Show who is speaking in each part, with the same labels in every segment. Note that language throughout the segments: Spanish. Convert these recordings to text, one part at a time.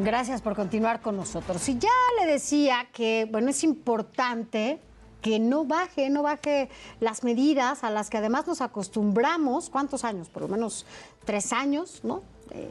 Speaker 1: Gracias por continuar con nosotros. Y ya le decía que, bueno, es importante que no baje las medidas a las que además nos acostumbramos. ¿Cuántos años? Por lo menos 3 años, ¿no?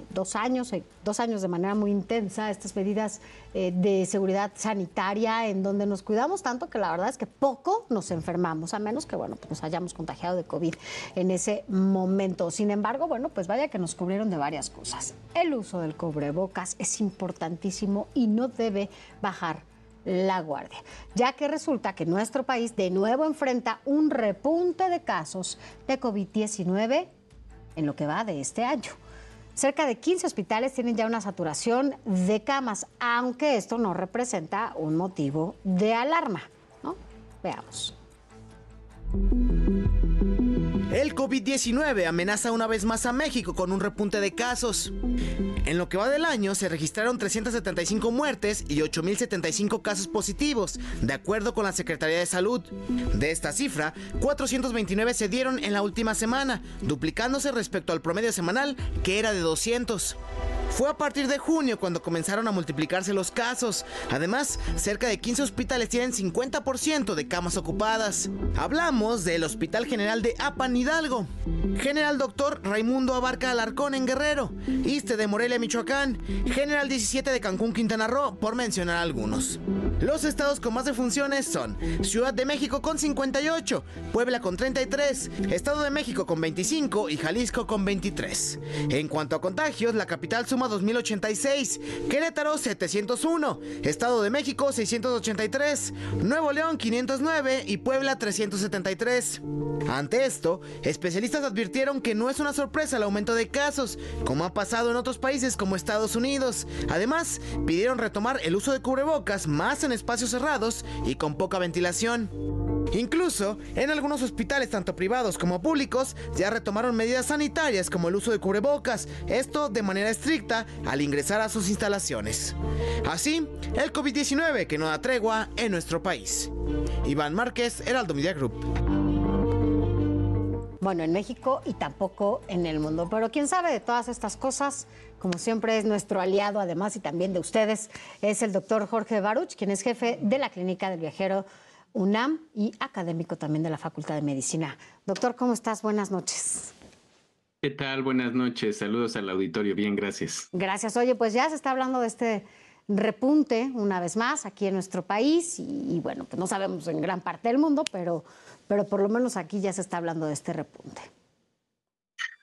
Speaker 1: 2 años, 2 años de manera muy intensa, estas medidas de seguridad sanitaria en donde nos cuidamos tanto que la verdad es que poco nos enfermamos, a menos que, bueno, pues nos hayamos contagiado de COVID en ese momento. Sin embargo, bueno, pues vaya que nos cubrieron de varias cosas. El uso del cubrebocas es importantísimo y no debe bajar la guardia, ya que resulta que nuestro país de nuevo enfrenta un repunte de casos de COVID-19 en lo que va de este año. Cerca de 15 hospitales tienen ya una saturación de camas, aunque esto no representa un motivo de alarma, ¿no? Veamos.
Speaker 2: El COVID-19 amenaza una vez más a México con un repunte de casos. En lo que va del año se registraron 375 muertes y 8.075 casos positivos, de acuerdo con la Secretaría de Salud. De esta cifra, 429 se dieron en la última semana, duplicándose respecto al promedio semanal, que era de 200. Fue a partir de junio cuando comenzaron a multiplicarse los casos. Además, cerca de 15 hospitales tienen 50% de camas ocupadas. Hablamos del Hospital General de Apan, Hidalgo, General Doctor Raimundo Abarca Alarcón en Guerrero, ISSSTE de Morelia, Michoacán, General 17 de Cancún, Quintana Roo, por mencionar algunos. Los estados con más defunciones son Ciudad de México con 58, Puebla con 33, Estado de México con 25 y Jalisco con 23. En cuanto a contagios, la capital suma 2.086, Querétaro 701, Estado de México 683, Nuevo León 509 y Puebla 373. Ante esto, especialistas advirtieron que no es una sorpresa el aumento de casos, como ha pasado en otros países como Estados Unidos. Además, pidieron retomar el uso de cubrebocas más en espacios cerrados y con poca ventilación. Incluso, en algunos hospitales, tanto privados como públicos, ya retomaron medidas sanitarias como el uso de cubrebocas, esto de manera estricta al ingresar a sus instalaciones. Así, el COVID-19 que no da tregua en nuestro país. Iván Márquez, Heraldo Media Group.
Speaker 1: Bueno, en México y tampoco en el mundo. Pero quien sabe de todas estas cosas, como siempre es nuestro aliado, además, y también de ustedes, es el doctor Jorge Baruch, quien es jefe de la Clínica del Viajero UNAM y académico también de la Facultad de Medicina. Doctor, ¿cómo estás? Buenas noches.
Speaker 3: ¿Qué tal? Buenas noches. Saludos al auditorio. Bien, gracias.
Speaker 1: Gracias. Oye, pues ya se está hablando de este repunte una vez más aquí en nuestro país y bueno, pues no sabemos en gran parte del mundo, pero por lo menos aquí ya se está hablando de este repunte.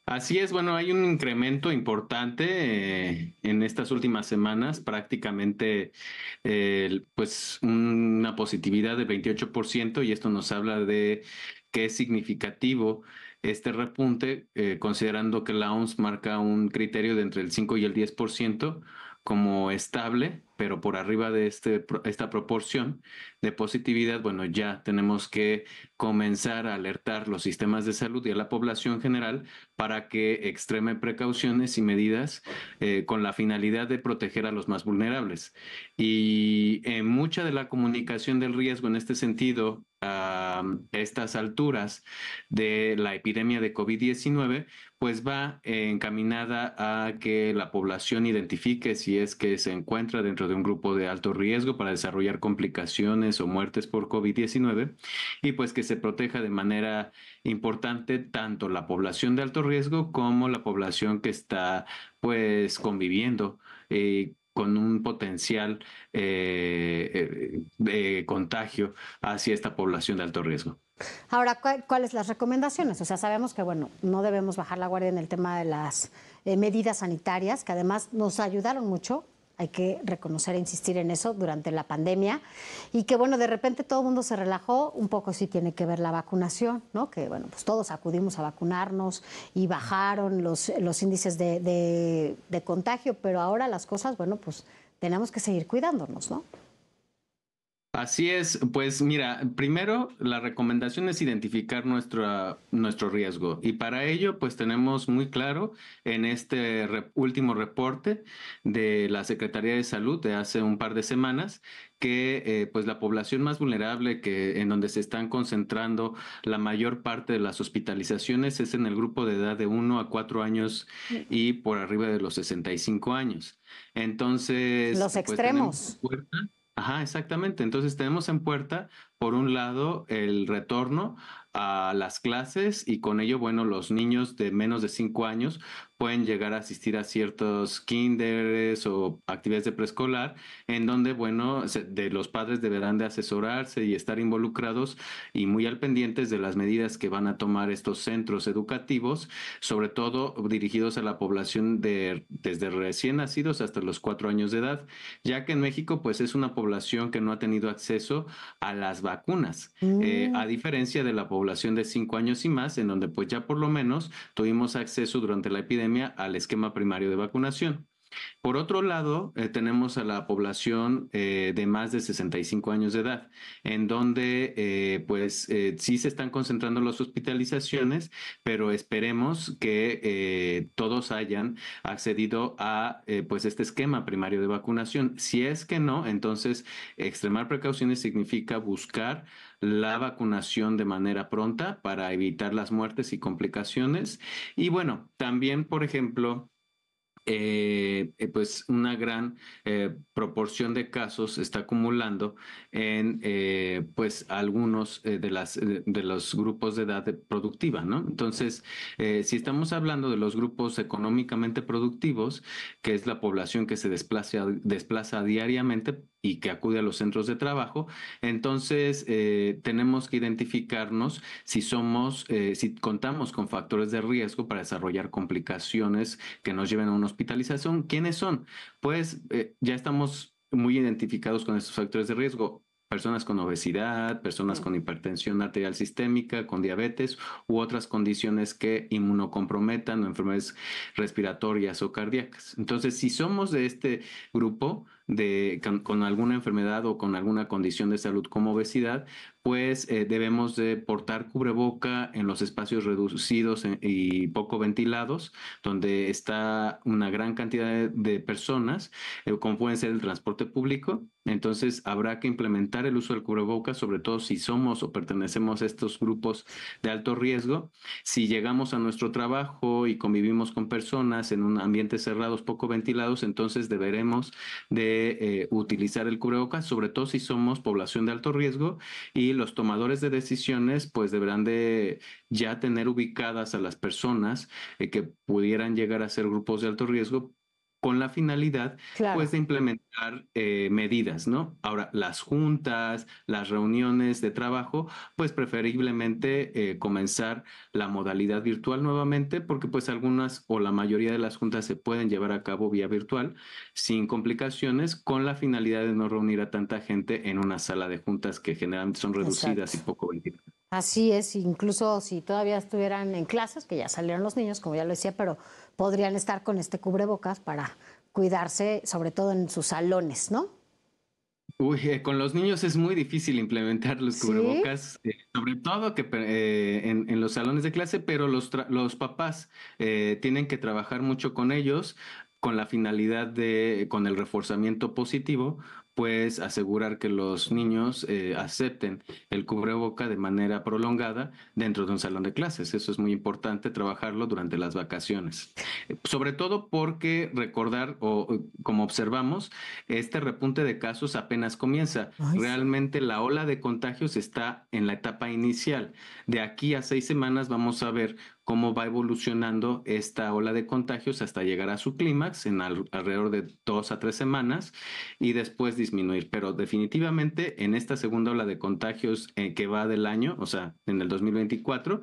Speaker 3: Así es, bueno, hay un incremento importante en estas últimas semanas, prácticamente pues una positividad del 28%, y esto nos habla de que es significativo este repunte, considerando que la OMS marca un criterio de entre el 5 y el 10% como estable, pero por arriba de esta proporción de positividad, bueno, ya tenemos que comenzar a alertar los sistemas de salud y a la población general para que extremen precauciones y medidas con la finalidad de proteger a los más vulnerables. Y mucha de la comunicación del riesgo en este sentido, a estas alturas de la epidemia de COVID-19, pues va encaminada a que la población identifique si es que se encuentra dentro de un grupo de alto riesgo para desarrollar complicaciones o muertes por COVID-19 y pues que se proteja de manera importante tanto la población de alto riesgo como la población que está pues conviviendo con un potencial de contagio hacia esta población de alto riesgo.
Speaker 1: Ahora, ¿cuáles las recomendaciones? O sea, sabemos que, bueno, no debemos bajar la guardia en el tema de las medidas sanitarias, que además nos ayudaron mucho, hay que reconocer e insistir en eso durante la pandemia, y que, bueno, de repente todo el mundo se relajó, un poco sí tiene que ver la vacunación, ¿no? Que, bueno, pues todos acudimos a vacunarnos y bajaron los índices de contagio, pero ahora las cosas, bueno, pues tenemos que seguir cuidándonos, ¿no?
Speaker 3: Así es, pues mira, primero la recomendación es identificar nuestro riesgo y para ello pues tenemos muy claro en este último reporte de la Secretaría de Salud de hace un par de semanas que pues la población más vulnerable que en donde se están concentrando la mayor parte de las hospitalizaciones es en el grupo de edad de 1 a 4 años y por arriba de los 65 años. Entonces,
Speaker 1: Los
Speaker 3: pues tenemos
Speaker 1: extremos.
Speaker 3: Ajá, exactamente. Entonces tenemos en puerta, por un lado, el retorno a las clases y con ello, bueno, los niños de menos de 5 años pueden llegar a asistir a ciertos kinderes o actividades de preescolar en donde, bueno, de los padres deberán de asesorarse y estar involucrados y muy al pendientes de las medidas que van a tomar estos centros educativos, sobre todo dirigidos a la población desde recién nacidos hasta los 4 años de edad, ya que en México pues es una población que no ha tenido acceso a las vacunas, a diferencia de la población de 5 años y más, en donde pues ya por lo menos tuvimos acceso durante la epidemia al esquema primario de vacunación. Por otro lado, tenemos a la población de más de 65 años de edad, en donde sí se están concentrando las hospitalizaciones, pero esperemos que todos hayan accedido a pues este esquema primario de vacunación. Si es que no, entonces extremar precauciones significa buscar la vacunación de manera pronta para evitar las muertes y complicaciones. Y bueno, también, por ejemplo, pues una gran proporción de casos se está acumulando en pues algunos de los grupos de edad productiva, ¿no? Entonces, si estamos hablando de los grupos económicamente productivos, que es la población que se desplaza diariamente y que acude a los centros de trabajo, entonces tenemos que identificarnos si contamos con factores de riesgo para desarrollar complicaciones que nos lleven a una hospitalización. ¿Quiénes son? Pues ya estamos muy identificados con estos factores de riesgo. Personas con obesidad, personas con hipertensión arterial sistémica, con diabetes u otras condiciones que inmunocomprometan o enfermedades respiratorias o cardíacas. Entonces, si somos de este grupo con alguna enfermedad o con alguna condición de salud como obesidad, pues debemos de portar cubreboca en los espacios reducidos y poco ventilados, donde está una gran cantidad de personas, como puede ser el transporte público. Entonces habrá que implementar el uso del cubrebocas, sobre todo si somos o pertenecemos a estos grupos de alto riesgo. Si llegamos a nuestro trabajo y convivimos con personas en un ambiente cerrados, poco ventilados, entonces deberemos de utilizar el cubrebocas, sobre todo si somos población de alto riesgo, y los tomadores de decisiones pues deberán de ya tener ubicadas a las personas que pudieran llegar a ser grupos de alto riesgo con la finalidad pues
Speaker 1: Claro.
Speaker 3: de implementar medidas, ¿no? Ahora, las juntas, las reuniones de trabajo, pues preferiblemente comenzar la modalidad virtual nuevamente, porque pues algunas o la mayoría de las juntas se pueden llevar a cabo vía virtual sin complicaciones, con la finalidad de no reunir a tanta gente en una sala de juntas que generalmente son reducidas
Speaker 1: Exacto.
Speaker 3: y poco ventiladas.
Speaker 1: Así es, incluso si todavía estuvieran en clases, que ya salieron los niños, como ya lo decía, pero podrían estar con este cubrebocas para cuidarse, sobre todo en sus salones, ¿no?
Speaker 3: Uy, con los niños es muy difícil implementar los
Speaker 1: Sí.
Speaker 3: cubrebocas, sobre todo que en los salones de clase, pero los papás tienen que trabajar mucho con ellos con la finalidad con el reforzamiento positivo, pues asegurar que los niños acepten el cubreboca de manera prolongada dentro de un salón de clases. Eso es muy importante trabajarlo durante las vacaciones. Sobre todo porque recordar o como observamos, este repunte de casos apenas comienza.
Speaker 1: Ay, sí.
Speaker 3: Realmente la ola de contagios está en la etapa inicial. De aquí a 6 semanas vamos a ver cómo va evolucionando esta ola de contagios hasta llegar a su clímax en alrededor de 2 a 3 semanas y después disminuir. Pero definitivamente en esta segunda ola de contagios que va del año, o sea, en el 2024,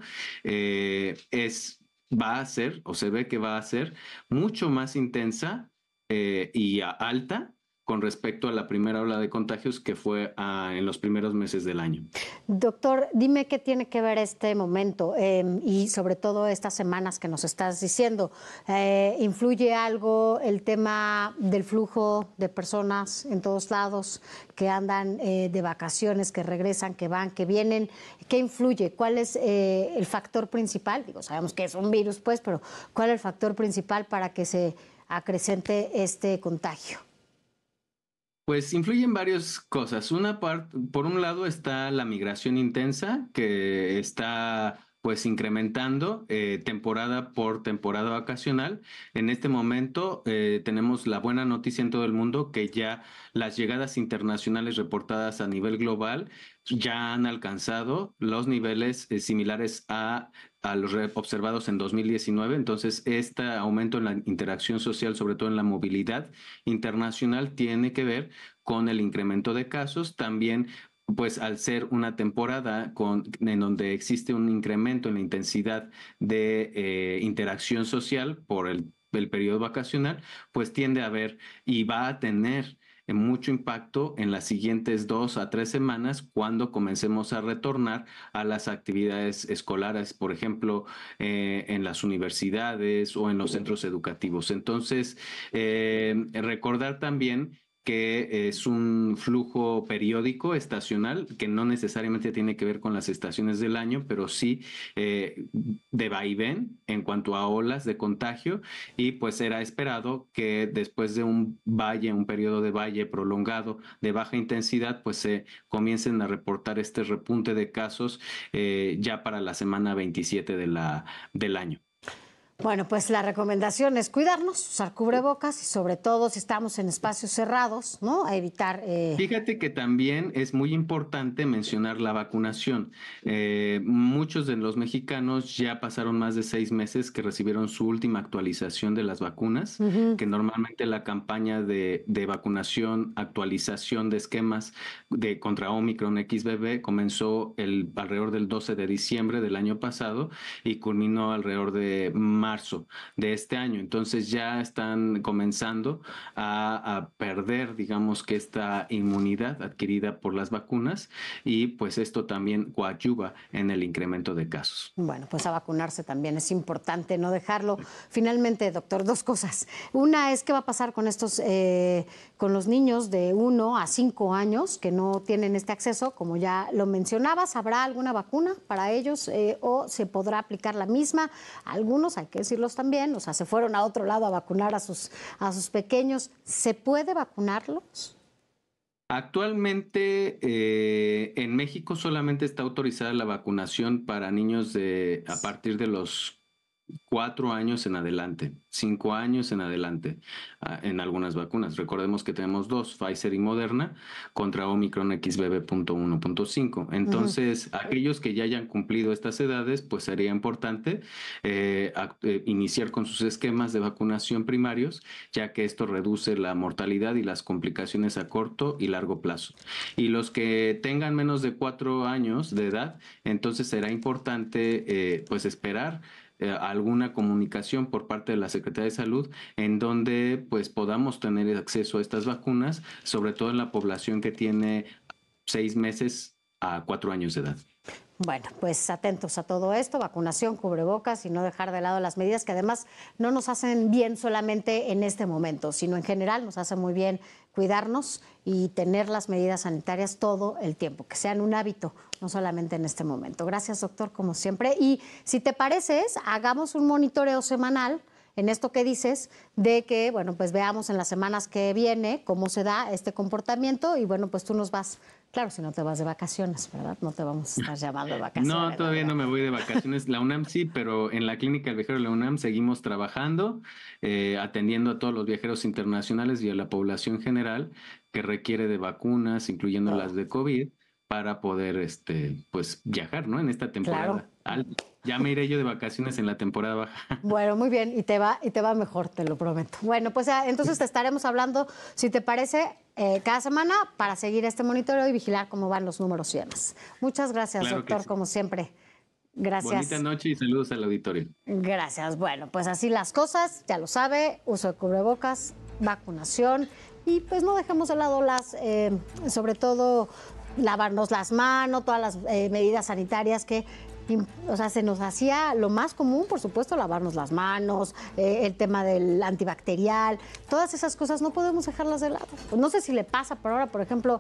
Speaker 3: va a ser, o se ve que va a ser mucho más intensa y alta con respecto a la primera ola de contagios que fue en los primeros meses del año.
Speaker 1: Doctor, dime qué tiene que ver este momento y sobre todo estas semanas que nos estás diciendo. ¿Influye algo el tema del flujo de personas en todos lados que andan de vacaciones, que regresan, que van, que vienen? ¿Qué influye? ¿Cuál es el factor principal? Digo, sabemos que es un virus, pues, pero ¿cuál es el factor principal para que se acrecente este contagio?
Speaker 3: Pues influyen varias cosas. Por un lado está la migración intensa que está pues incrementando temporada por temporada vacacional. En este momento tenemos la buena noticia en todo el mundo que ya las llegadas internacionales reportadas a nivel global ya han alcanzado los niveles similares a los observados en 2019. Entonces, este aumento en la interacción social, sobre todo en la movilidad internacional, tiene que ver con el incremento de casos. También, pues al ser una temporada en donde existe un incremento en la intensidad de interacción social por el periodo vacacional, pues tiende a haber y va a tener mucho impacto en las siguientes 2 a 3 semanas cuando comencemos a retornar a las actividades escolares, por ejemplo, en las universidades o en los centros educativos. Entonces, recordar también que es un flujo periódico, estacional, que no necesariamente tiene que ver con las estaciones del año, pero sí de vaivén en cuanto a olas de contagio, y pues era esperado que después de un periodo de valle prolongado de baja intensidad, pues se comiencen a reportar este repunte de casos ya para la semana 27 del año.
Speaker 1: Bueno, pues la recomendación es cuidarnos, usar cubrebocas y sobre todo si estamos en espacios cerrados, ¿no? A evitar...
Speaker 3: Fíjate que también es muy importante mencionar la vacunación. Muchos de los mexicanos ya pasaron más de 6 meses que recibieron su última actualización de las vacunas, que normalmente la campaña de vacunación, actualización de esquemas contra Omicron XBB comenzó alrededor del 12 de diciembre del año pasado y culminó alrededor de marzo de este año. Entonces ya están comenzando a perder, digamos, que esta inmunidad adquirida por las vacunas, y pues esto también coadyuva en el incremento de casos.
Speaker 1: Bueno, pues a vacunarse también es importante no dejarlo. Finalmente, doctor, 2 cosas. Una es qué va a pasar con con los niños de 1 a 5 años que no tienen este acceso, como ya lo mencionabas. ¿Habrá alguna vacuna para ellos o se podrá aplicar la misma? Algunos, hay que decirlos también, o sea, se fueron a otro lado a vacunar a sus pequeños. ¿Se puede vacunarlos?
Speaker 3: Actualmente en México solamente está autorizada la vacunación para niños a partir de los 4 años en adelante, 5 años en adelante, en algunas vacunas. Recordemos que tenemos 2, Pfizer y Moderna, contra Omicron XBB.1.5. Entonces, aquellos que ya hayan cumplido estas edades, pues sería importante iniciar con sus esquemas de vacunación primarios, ya que esto reduce la mortalidad y las complicaciones a corto y largo plazo. Y los que tengan menos de 4 años de edad, entonces será importante pues esperar alguna comunicación por parte de la Secretaría de Salud en donde pues podamos tener acceso a estas vacunas, sobre todo en la población que tiene 6 meses a 4 años de edad.
Speaker 1: Bueno, pues atentos a todo esto, vacunación, cubrebocas y no dejar de lado las medidas que además no nos hacen bien solamente en este momento, sino en general nos hace muy bien cuidarnos y tener las medidas sanitarias todo el tiempo, que sean un hábito, no solamente en este momento. Gracias, doctor, como siempre. Y si te pareces, hagamos un monitoreo semanal en esto que dices, de que, bueno, pues veamos en las semanas que viene cómo se da este comportamiento y, bueno, pues tú nos vas, claro, si no te vas de vacaciones, ¿verdad? No te vamos a estar llamando de vacaciones.
Speaker 3: No, todavía no me voy de vacaciones. La UNAM sí, pero en la Clínica del Viajero de la UNAM seguimos trabajando, atendiendo a todos los viajeros internacionales y a la población general que requiere de vacunas, incluyendo las de COVID, para poder, pues, viajar, ¿no? En esta temporada alta. Ya me iré yo de vacaciones en la temporada baja.
Speaker 1: Bueno, muy bien, y te va mejor, te lo prometo. Bueno, pues entonces te estaremos hablando, si te parece, cada semana para seguir este monitoreo y vigilar cómo van los números y demás. Muchas gracias, claro, doctor, sí, como siempre. Gracias.
Speaker 3: Bonita noche y saludos al auditorio.
Speaker 1: Gracias. Bueno, pues así las cosas, ya lo sabe, uso de cubrebocas, vacunación y pues no dejemos de lado sobre todo lavarnos las manos, todas las medidas sanitarias que o sea, se nos hacía lo más común, por supuesto, lavarnos las manos, el tema del antibacterial, todas esas cosas no podemos dejarlas de lado. No sé si le pasa, pero ahora, por ejemplo,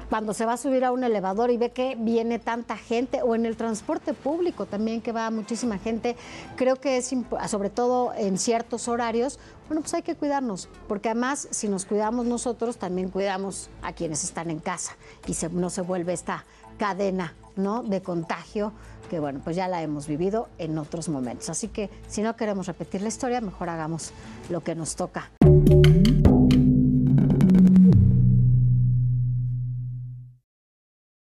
Speaker 1: cuando se va a subir a un elevador y ve que viene tanta gente, o en el transporte público también que va muchísima gente, creo que es, sobre todo en ciertos horarios, bueno, pues hay que cuidarnos, porque además si nos cuidamos nosotros, también cuidamos a quienes están en casa y no se vuelve esta cadena, ¿no?, de contagio, que bueno, pues ya la hemos vivido en otros momentos. Así que si no queremos repetir la historia, mejor hagamos lo que nos toca.